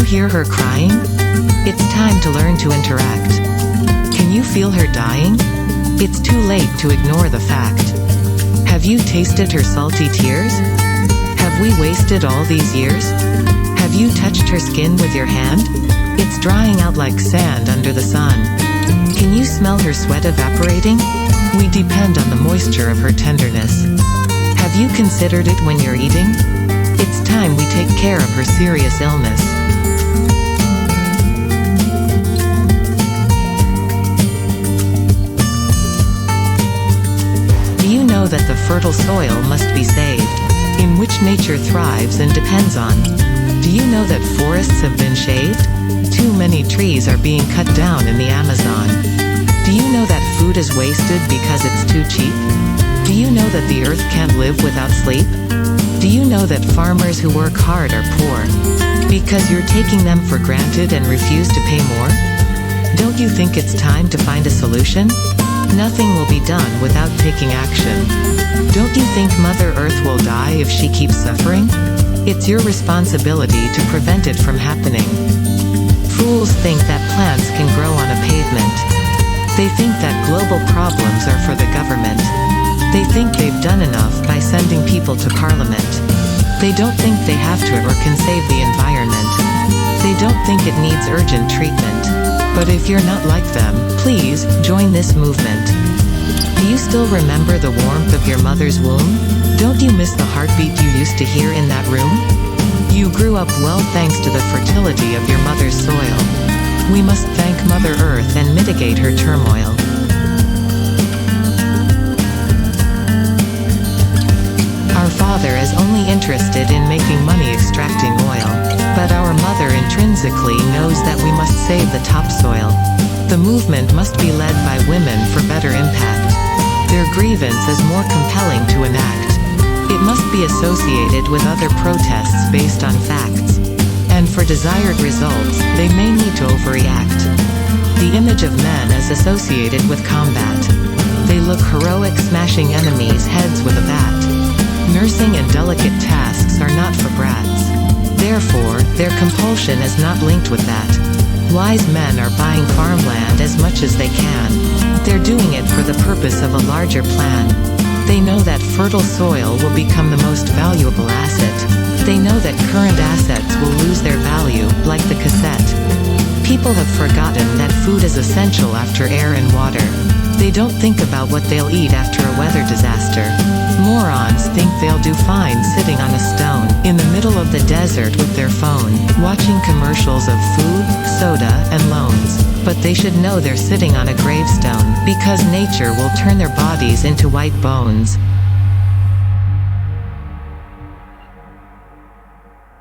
hear her crying? It's time to learn to interact. Can you feel her dying? It's too late to ignore the fact. Have you tasted her salty tears? Have we wasted all these years? Have you touched her skin with your hand? It's drying out like sand under the sun. Can you smell her sweat evaporating? We depend on the moisture of her tenderness. Have you considered it when you're eating? It's time we take care of her serious illness. Do you know that the fertile soil must be saved, in which nature thrives and depends on? Do you know that forests have been shaved? Too many trees are being cut down in the Amazon. Do you know that food is wasted because it's too cheap? Do you know that the earth can't live without sleep? Do you know that farmers who work hard are poor because you're taking them for granted and refuse to pay more? Don't you think it's time to find a solution? Nothing will be done without taking action. Don't you think Mother Earth will die if she keeps suffering? It's your responsibility to prevent it from happening. Fools think that plants can grow on a pavement. They think that global problems are for the government. They think they've done enough by sending people to parliament. They don't think they have to or can save the environment. They don't think it needs urgent treatment. But if you're not like them, please, join this movement. Do you still remember the warmth of your mother's womb? Don't you miss the heartbeat you used to hear in that room? You grew up well thanks to the fertility of your mother's soil. We must thank Mother Earth and mitigate her turmoil. Our father is only interested in making money extracting oil. But our mother intrinsically knows that we must save the topsoil. The movement must be led by women for better impact. Their grievance is more compelling to enact. It must be associated with other protests based on facts. And for desired results, they may need to overreact. The image of men is associated with combat. They look heroic, smashing enemies' heads with a bat. Nursing and delicate tasks are not for brats. Therefore, their compulsion is not linked with that. Wise men are buying farmland as much as they can. They're doing it for the purpose of a larger plan. They know that fertile soil will become the most valuable asset. They know that current assets will lose their value, like the cassette. People have forgotten that food is essential after air and water. They don't think about what they'll eat after a weather disaster. Morons think they'll do fine sitting on a stone in the middle of the desert with their phone, watching commercials of food, soda, and loans. But they should know they're sitting on a gravestone, because nature will turn their bodies into white bones.